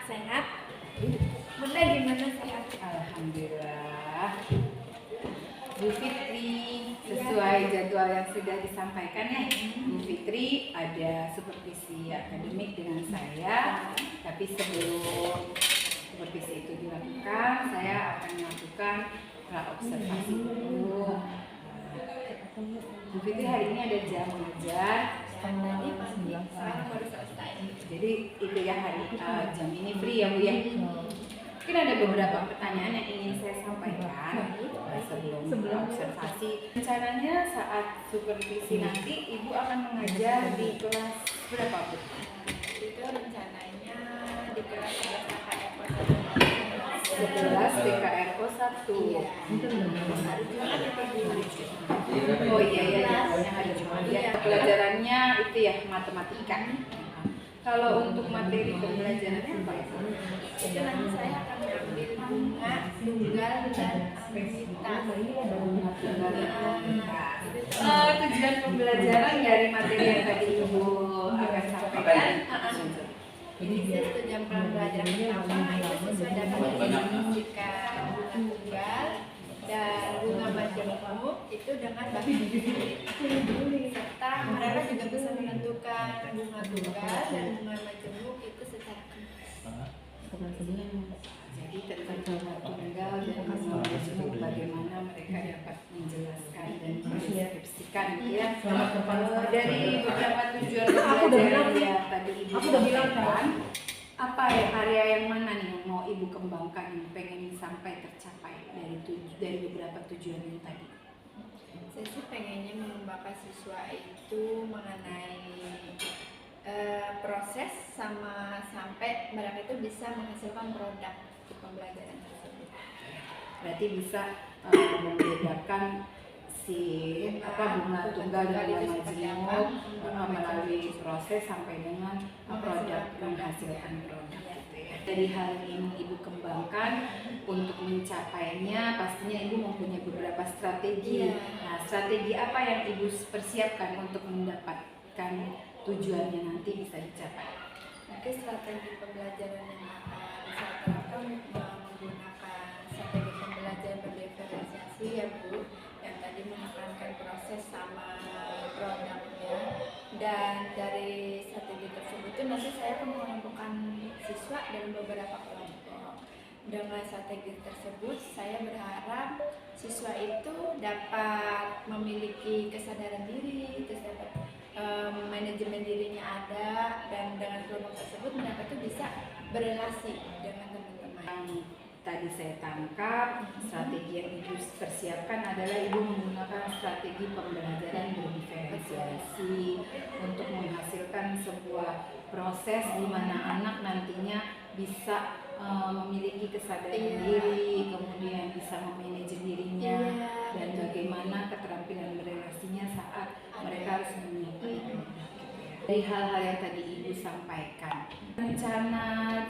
sehat. Bunda gimana sehat? Alhamdulillah. Bu Fitri, sesuai jadwal yang sudah disampaikan ya, Bu Fitri ada supervisi akademik dengan saya, tapi sebelum supervisi itu dilakukan, saya akan melakukan observasi dulu. Bu Fitri hari ini ada jam mengajar. Tadi pagi, sekarang baru selesai. Jadi itu ya hari jam ini free ya Bu ya. Mungkin ada beberapa pertanyaan yang ingin saya sampaikan sebelum observasi. Rencananya saat supervisi nanti Ibu akan mengajar di kelas berapa Bu? Itu rencananya di kelas 11 PKRO 1. hari Jumat itu Oh iya yang hari Jumat ya. Pelajarannya itu ya matematika. Kalau untuk materi pembelajarannya apa ya? itu nanti saya akan mengambil bunga, tunggal, dan aktivitas. Tujuan pembelajaran dari materi yang tadi Ibu akan sampaikan. Ini tujuan pembelajaran pertama itu sesuai dapat didefinisikan bunga tunggal dan bunga majemuk itu dengan bahan serta mereka juga bisa menentukan bunga tunggal dan bunga majemuk itu secara Jadi tentang bunga tunggal dan bunga majemuk bagaimana mereka dapat menjelaskan dan mendeskripsikan ya. Dari beberapa tujuan pembelajaran yang tadi Ibu sampaikan, apa ya area yang mana nih yang mau Ibu kembangkan yang pengen sampai tercapai dari beberapa tujuan yang tadi? Saya sih pengennya mengembangkan siswa itu mengenai proses sama sampai mereka itu bisa menghasilkan produk di pembelajaran tersebut. Berarti bisa membedakan bunga tunggal dan bunga majemuk melalui proses sampai dengan produk menghasilkan produk gitu ya. Dari hal ini Ibu kembangkan untuk mencapainya pastinya Ibu mempunyai beberapa strategi. Nah, strategi apa yang Ibu persiapkan untuk mendapatkan tujuannya nanti bisa dicapai? Mungkin strategi pembelajaran yang akan saya terapkan menggunakan strategi pembelajaran berdiferensiasi ya Bu, yang tadi menekankan proses sama produknya. Dan dari strategi tersebut itu nanti saya akan mengelompokkan siswa dalam beberapa kelompok. Dengan strategi tersebut saya berharap siswa itu dapat memiliki kesadaran diri, terus dapat manajemen dirinya ada, dan dengan kelompok tersebut mereka itu bisa berrelasi dengan teman-teman. Yang tadi saya tangkap, strategi yang Ibu persiapkan adalah Ibu menggunakan strategi pembelajaran berdiferensiasi untuk menghasilkan sebuah proses di mana anak nantinya bisa memiliki kesadaran diri, kemudian bisa memanage dirinya, dan bagaimana keterampilan berrelasinya saat mereka harus menyampaikan. Dari hal-hal yang tadi Ibu sampaikan, rencana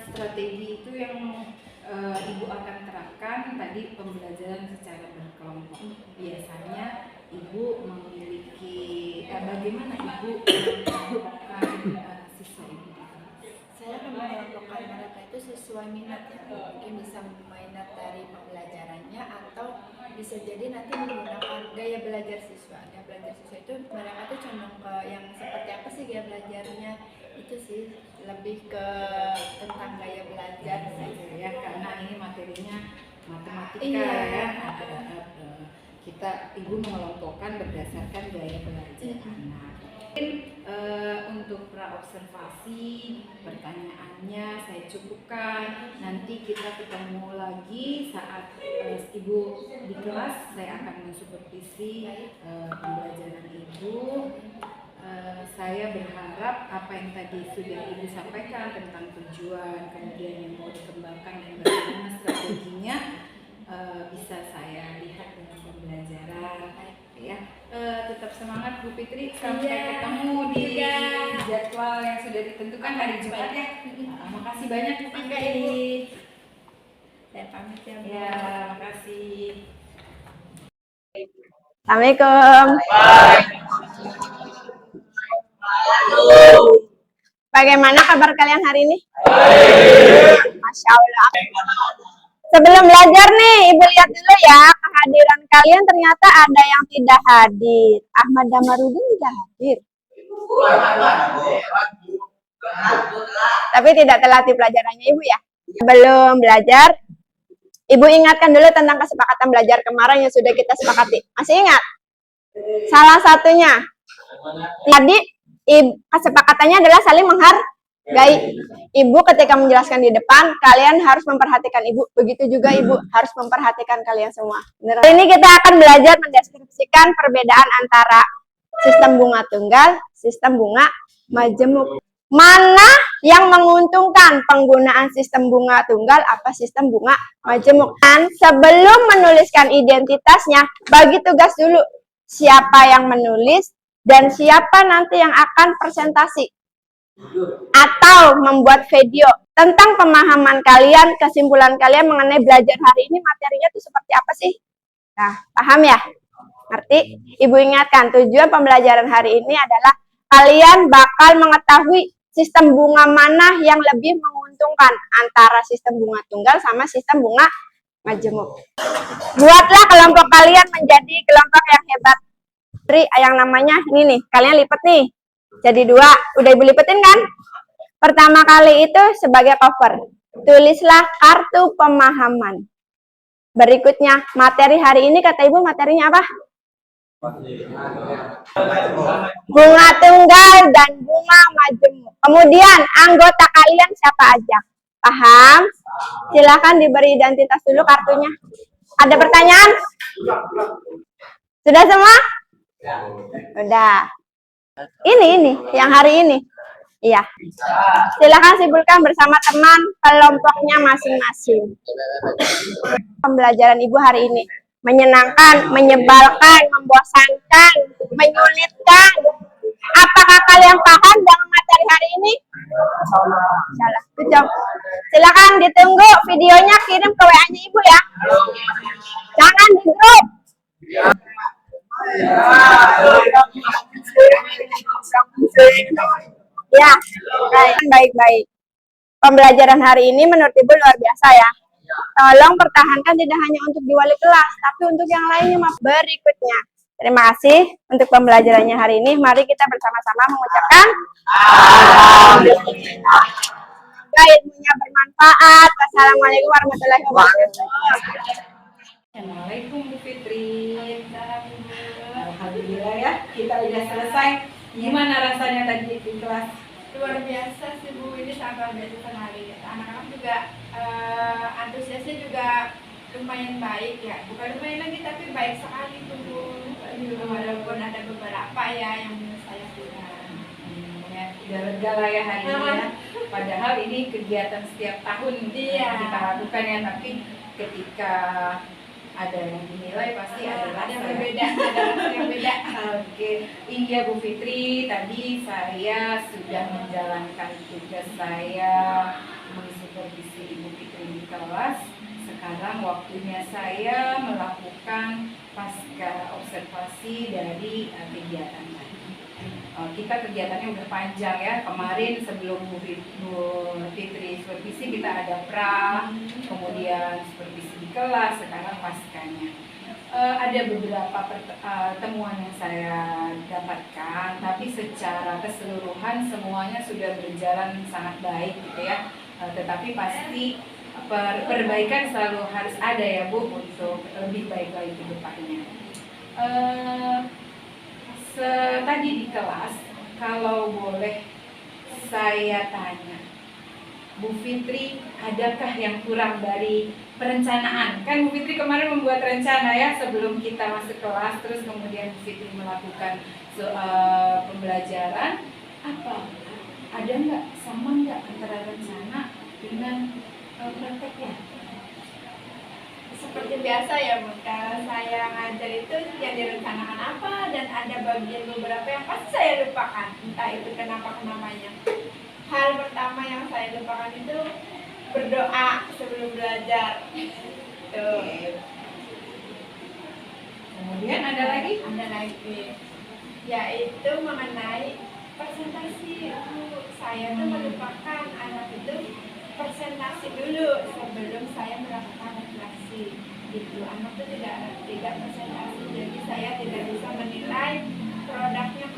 strategi itu yang Ibu akan terapkan tadi pembelajaran secara berkelompok. Biasanya Ibu memiliki bagaimana Ibu mengelompokkan siswa Ibu? Saya akan mengelompokkan mereka itu sesuai minat ya, mungkin bisa minat dari pembelajarannya atau bisa jadi nanti menggunakan gaya belajar siswa. Gaya belajar siswa itu mereka tuh condong ke yang seperti apa sih gaya belajarnya, itu sih lebih ke tentang gaya belajar saja ya, karena ini materinya matematika ya. Kita Ibu mengelompokkan berdasarkan gaya belajar anak. Mungkin untuk praobservasi pertanyaannya saya cukupkan. Nanti kita ketemu lagi saat Ibu di kelas. Saya akan mensupervisi pembelajaran Ibu. Saya berharap apa yang tadi sudah Ibu sampaikan tentang tujuan, kemudian yang mau dikembangkan dan bagaimana strateginya bisa saya lihat dengan pembelajaran ya. Tetap semangat Bu Fitri, sampai ketemu di jadwal yang sudah ditentukan hari Jumat ya. Makasih banyak Bu Fitri. Saya pamit ya Bu. Ya, makasih. Assalamualaikum. Bagaimana kabar kalian hari ini? Masya Allah. Sebelum belajar nih, Ibu lihat dulu ya, kehadiran kalian ternyata ada yang tidak hadir. Ahmad Damarudin tidak hadir. Tapi tidak telat di pelajarannya Ibu ya. Sebelum belajar, Ibu ingatkan dulu tentang kesepakatan belajar kemarin yang sudah kita sepakati. Masih ingat? Salah satunya. Jadi, kesepakatannya adalah saling menghargai. Ibu ketika menjelaskan di depan, kalian harus memperhatikan Ibu. Begitu juga Ibu harus memperhatikan kalian semua. Hari ini kita akan belajar mendeskripsikan perbedaan antara sistem bunga tunggal, sistem bunga majemuk. Mana yang menguntungkan penggunaan sistem bunga tunggal apa sistem bunga majemuk? Dan sebelum menuliskan identitasnya, bagi tugas dulu siapa yang menulis dan siapa nanti yang akan presentasi atau membuat video tentang pemahaman kalian, kesimpulan kalian mengenai belajar hari ini, materinya itu seperti apa sih? Nah, paham ya? Ngerti? Ibu ingatkan, tujuan pembelajaran hari ini adalah kalian bakal mengetahui sistem bunga mana yang lebih menguntungkan antara sistem bunga tunggal sama sistem bunga majemuk. Buatlah kelompok kalian menjadi kelompok yang hebat. Yang namanya ini nih, kalian lipat nih. Jadi 2, udah Ibu lipetin kan? Pertama kali itu sebagai cover. Tulislah kartu pemahaman. Berikutnya, materi hari ini kata Ibu materinya apa? Bunga tunggal dan bunga majemuk. Kemudian anggota kalian siapa aja? Paham? Silakan diberi identitas dulu kartunya. Ada pertanyaan? Sudah semua? Udah. Ini yang hari ini. Iya. Silakan simpulkan bersama teman kelompoknya masing-masing. Pembelajaran Ibu hari ini menyenangkan, menyebalkan, membosankan, menyulitkan. Apakah kalian paham dengan materi hari ini? Salah. Silakan ditunggu videonya, kirim ke WA-nya Ibu ya. Jangan di grup. Ya, baik. Pembelajaran hari ini menurut Ibu luar biasa ya. Tolong pertahankan tidak hanya untuk di wali kelas, tapi untuk yang lainnya berikutnya. Terima kasih untuk pembelajarannya hari ini. Mari kita bersama-sama mengucapkan alhamdulillah. Ilmunya bermanfaat. Wassalamualaikum warahmatullahi wabarakatuh. Assalamualaikum Bu Fitri. Alhamdulillah ya, kita udah selesai. Gimana rasanya tadi di kelas? Luar biasa sih Bu, ini sangat luar biasa sekali. Anak-anak juga antusiasnya juga lumayan baik ya. Bukan lumayan lagi tapi baik sekali tuh Bu. Walaupun ada beberapa ya yang menurut saya kurang. Ya, udah lega lah ya hari ini ya. Padahal ini kegiatan setiap tahun yang kita lakukan ya, tapi ketika ada yang dinilai pasti ada yang rasa berbeda, ada rasa yang beda. Oke, iya Bu Fitri, tadi saya sudah menjalankan tugas saya mensupervisi Ibu Fitri di kelas. Sekarang waktunya saya melakukan pasca observasi dari kegiatan tadi. Kita kegiatannya udah panjang ya. Kemarin sebelum Bu Fitri supervisi kita ada pra, kemudian supervisi di kelas, sekarang paskanya. Ada beberapa temuan yang saya dapatkan, tapi secara keseluruhan semuanya sudah berjalan sangat baik gitu ya. Tetapi pasti perbaikan selalu harus ada ya Bu, untuk lebih baik lagi ke depannya. Tadi di kelas, kalau boleh saya tanya, Bu Fitri, adakah yang kurang dari perencanaan? Kan Bu Fitri kemarin membuat rencana ya sebelum kita masuk kelas, terus kemudian Bu Fitri melakukan pembelajaran. Apa? Ada nggak, sama nggak antara rencana dengan prakteknya? Seperti biasa ya Bu, kalau saya ngajar itu yang direncanakan apa dan ada bagian beberapa yang pasti saya lupakan, entah itu kenapa-kenapanya. Hal pertama yang saya lupakan itu berdoa sebelum belajar. Tuh. Kemudian ada lagi? Ada lagi, yaitu mengenai presentasi Bu. saya tuh melupakan anak itu presentasi dulu sebelum saya melakukan refleksi. Gitu, anak itu tidak presentasi, jadi saya tidak bisa menilai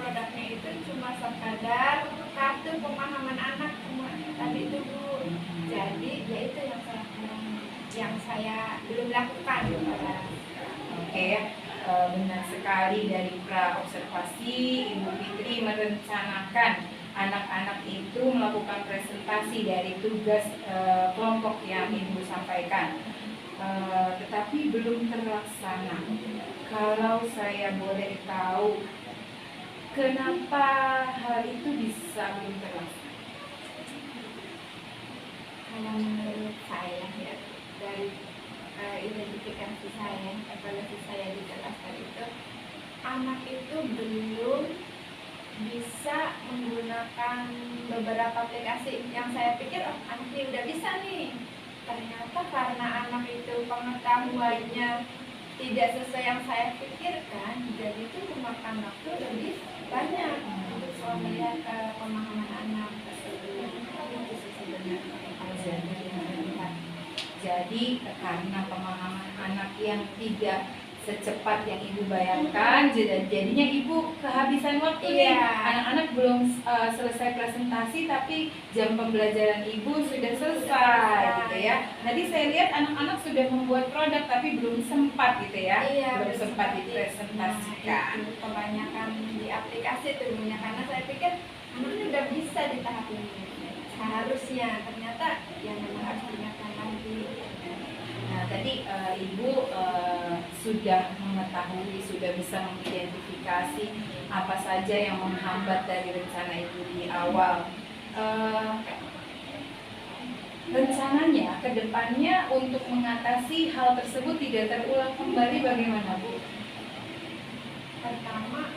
produknya itu cuma sekadar kartu pemahaman anak cuma tadi itu Bu. Jadi ya itu yang saya belum lakukan. Oke ya, benar sekali. Dari pra-observasi, Ibu Fitri merencanakan anak-anak itu melakukan presentasi dari tugas kelompok yang Ibu sampaikan, tetapi belum terlaksana. Kalau saya boleh tahu, kenapa hal itu bisa belum terlaksana? Kalau menurut saya ya, dari identifikasi saya, evaluasi saya di kelas tadi itu, anak itu belum bisa menggunakan beberapa aplikasi yang saya pikir anak ini udah bisa nih. Ternyata karena anak itu pengetahuannya tidak sesuai yang saya pikirkan, jadi itu memakan waktu lebih banyak untuk melihat pemahaman anak tersebut. Itu sih sebenarnya. Jadi karena pemahaman anak yang tidak secepat yang Ibu bayangkan, jadinya Ibu kehabisan waktu nih. Anak-anak belum selesai presentasi, tapi jam pembelajaran Ibu sudah selesai, gitu ya. Tadi saya lihat anak-anak sudah membuat produk, tapi belum sempat, gitu ya. Belum sempat dipresentasikan. Kebanyakan di aplikasi tentunya, karena saya pikir anak ini udah bisa di tahap ini. Seharusnya, ternyata yang memang harus diingatkan lagi. Nah, tadi Ibu sudah mengetahui, sudah bisa mengidentifikasi apa saja yang menghambat dari rencana Ibu di awal. Rencananya ke depannya untuk mengatasi hal tersebut tidak terulang kembali bagaimana, Bu? Pertama,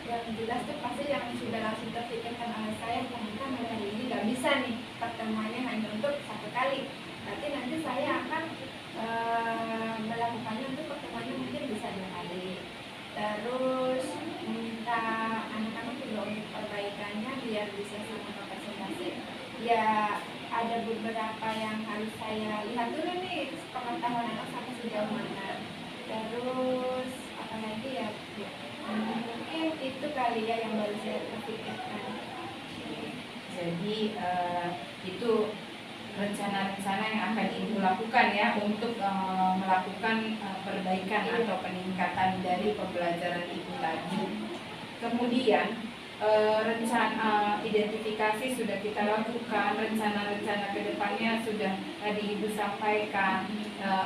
yang jelas tuh pasti yang sudah langsung terpikirkan oleh saya, ternyata hari ini nggak bisa nih, pertemuannya hanya untuk 1 kali. Berarti nanti saya akan melakukannya untuk pertemuannya mungkin bisa 2 kali. Terus minta anak-anak juga untuk perbaikannya biar bisa sama presentasi. Ya ada beberapa yang harus saya lihat dulu nih, pengetahuan anak sampai sejauh mana. Terus apalagi ya, mungkin itu kali ya yang baru saya terpikirkan. Jadi itu rencana-rencana yang akan Ibu lakukan ya untuk melakukan perbaikan atau peningkatan dari pembelajaran Ibu tadi. Kemudian rencana identifikasi sudah kita lakukan, rencana-rencana kedepannya sudah tadi Ibu sampaikan.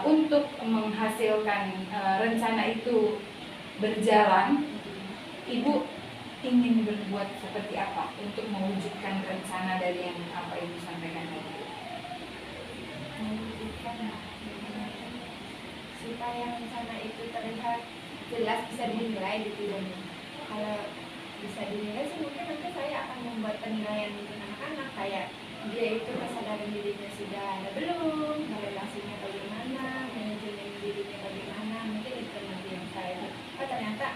Untuk menghasilkan rencana itu berjalan, Ibu ingin berbuat seperti apa untuk mewujudkan rencana dari yang apa Ibu sampaikan tadi? Supaya rencana itu terlihat jelas, bisa dinilai gitu ya. Kalau bisa dinilai sih mungkin nanti saya akan membuat penilaian untuk anak-anak, kayak dia itu kesadaran dirinya sudah ada belum, relasinya bagaimana, manajemen dirinya bagaimana. Mungkin itu nanti yang saya ternyata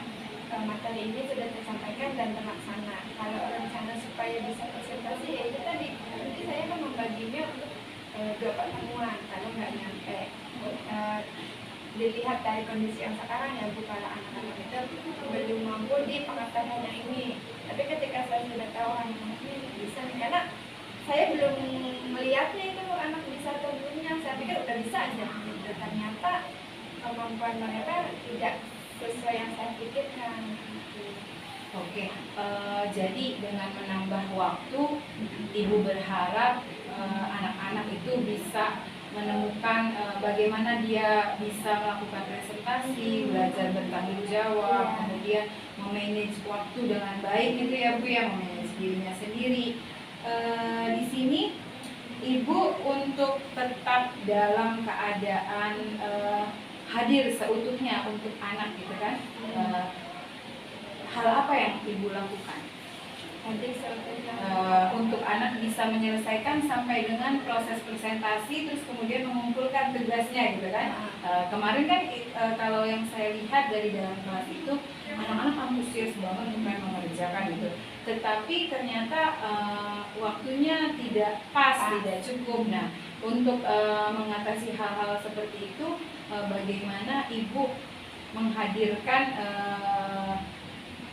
materi ini sudah tersampaikan dan terlaksana. Kalau rencana supaya bisa presentasi, ya itu tadi nanti saya akan membaginya untuk 2 pertemuan. Kalau nggak nyampe, dilihat dari kondisi yang sekarang ya Bu, kalau anak-anak itu belum mampu di pengetahuan yang ini. Tapi ketika saya sudah tahu anak-anak ini bisa nih, karena saya belum melihatnya itu anak bisa atau belumnya, saya pikir udah bisa aja gitu. Ternyata kemampuan mereka tidak sesuai yang saya pikirkan. Oke, jadi dengan menambah waktu, Ibu berharap anak-anak itu bisa menemukan bagaimana dia bisa melakukan presentasi, belajar bertanggung jawab, kemudian memanage waktu dengan baik gitu ya Bu, yang memanage dirinya sendiri. Di sini Ibu untuk tetap dalam keadaan hadir seutuhnya untuk anak gitu kan. Hal apa yang Ibu lakukan? Untuk anak bisa menyelesaikan sampai dengan proses presentasi, terus kemudian mengumpulkan tugasnya gitu kan. Kemarin kan kalau yang saya lihat dari dalam kelas itu anak-anak antusias banget untuk mengerjakan gitu. tetapi ternyata waktunya tidak pas, tidak cukup. Nah, untuk mengatasi hal-hal seperti itu, bagaimana ibu menghadirkan,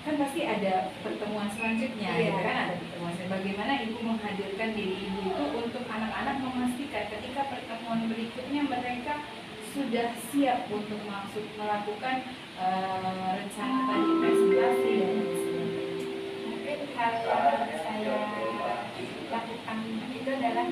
kan pasti ada pertemuan selanjutnya, gitu kan, ada pertemuan selanjutnya. Bagaimana ibu menghadirkan diri ibu itu untuk anak-anak, memastikan ketika pertemuan berikutnya mereka sudah siap untuk melakukan rencana tadi, presentasi dan lain sebagainya. Mungkin hal yang saya lakukan itu adalah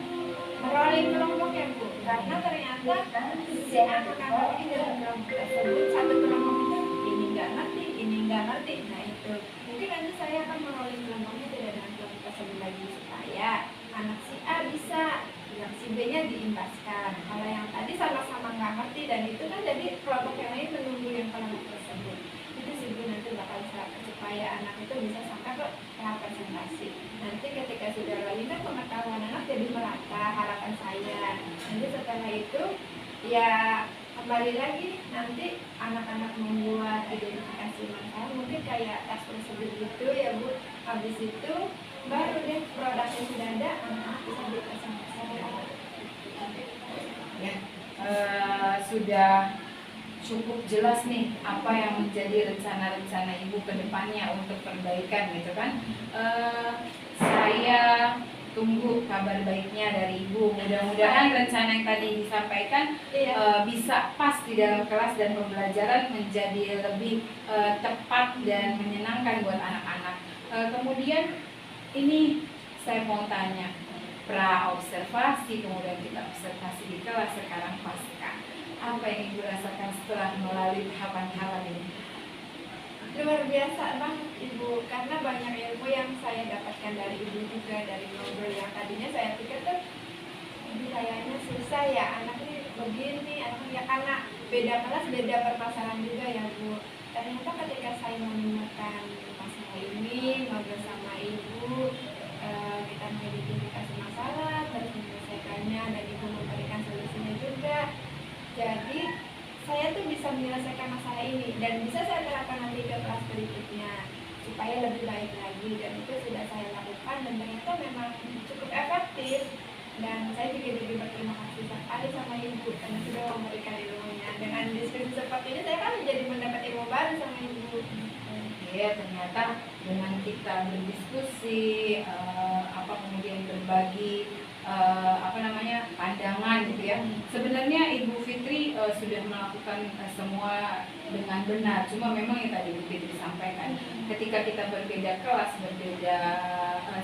merolling kelompok ya Bu, karena ternyata si anak-anak ini dalam kelompok tersebut, satu kelompok itu ini nggak ngerti, ini nggak ngerti. Nah itu mungkin nanti saya akan merolling kelompoknya tidak dengan kelompok tersebut lagi, supaya anak si A bisa, yang si B-nya diimbaskan. Kalau yang tadi sama-sama nggak ngerti, dan itu kan jadi kelompok yang lain menunggu yang kelompok tersebut. Itu sih Bu, nanti bakal supaya anak itu bisa sampai ke tahap presentasi. Nanti ketika sudah lagi kan pengetahuan anak jadi merata, harapan saya. Nanti setelah itu ya kembali lagi, nanti anak-anak membuat identifikasi masalah, mungkin kayak tes prosedur gitu ya Bu. Habis itu baru deh produknya sudah ada, anak-anak bisa dipresentasikan. Ya, sudah cukup jelas nih apa yang menjadi rencana-rencana ibu ke depannya untuk perbaikan, gitu kan. Saya tunggu kabar baiknya dari ibu. Mudah-mudahan rencana yang tadi disampaikan bisa pas di dalam kelas dan pembelajaran menjadi lebih tepat dan menyenangkan buat anak-anak. Kemudian ini saya mau tanya, pra-observasi, kemudian kita observasi di kelas, sekarang pasca. Apa yang ibu rasakan setelah melalui tahapan-tahapan ini? Luar biasa banget Ibu, karena banyak ilmu yang saya dapatkan dari Ibu juga, dari ngobrol yang tadinya saya pikir tuh ini kayaknya susah ya, anak ini begini, anak ya, karena beda kelas, beda permasalahan juga ya Bu. Ternyata ketika saya menemukan masalah ini, ngobrol sama Ibu, kita mengidentifikasi masalah, terus menyelesaikannya, dan Ibu memberikan solusinya juga. Jadi saya tuh bisa menyelesaikan masalah ini dan bisa saya terapkan nanti ke kelas berikutnya supaya lebih baik lagi, dan itu sudah saya lakukan dan ternyata memang cukup efektif. Dan saya juga berterima kasih sekali sama Ibu karena sudah memberikan ilmunya. Dengan diskusi seperti ini saya kan menjadi mendapat ilmu baru sama Ibu. Ya, ternyata dengan kita berdiskusi, kemudian berbagi pandangan gitu ya. Sebenarnya Ibu Fitri sudah melakukan semua dengan benar. Cuma memang yang tadi Ibu Fitri sampaikan, ketika kita berbeda kelas, berbeda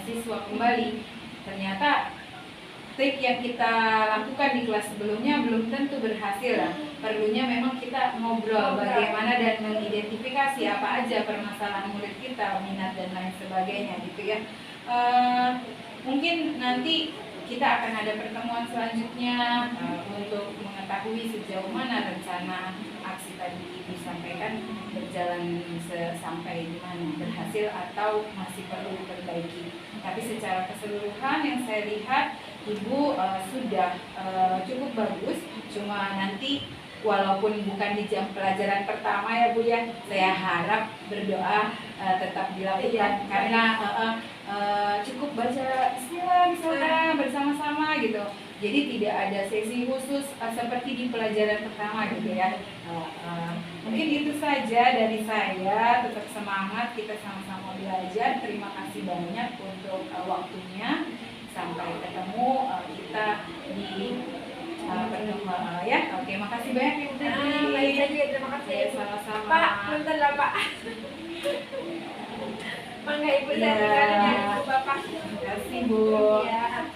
siswa kembali, ternyata trik yang kita lakukan di kelas sebelumnya belum tentu berhasil. Perlunya memang kita ngobrol bagaimana dan mengidentifikasi apa aja permasalahan murid kita, minat dan lain sebagainya gitu ya. Mungkin nanti kita akan ada pertemuan selanjutnya untuk mengetahui sejauh mana rencana aksi tadi disampaikan berjalan sampai di mana, berhasil atau masih perlu diperbaiki. Tapi secara keseluruhan yang saya lihat Ibu sudah cukup bagus. Cuma nanti walaupun bukan di jam pelajaran pertama ya Bu ya, saya harap berdoa tetap dilakukan karena cukup baca istilah misalnya bersama-sama gitu. Jadi tidak ada sesi khusus seperti di pelajaran pertama gitu ya. Mungkin itu saja dari saya. Tetap semangat, kita sama-sama belajar. Terima kasih banyak untuk waktunya. Sampai ketemu kita di pertemuan ya. Oke, makasih banyak Ibu Fitri. Baik, saya juga terima kasih. Sama-sama. Pak, punten lah Pak. Mangga Ibu saya tinggalin ya Ibu Bapak. Terima kasih Bu. Ya.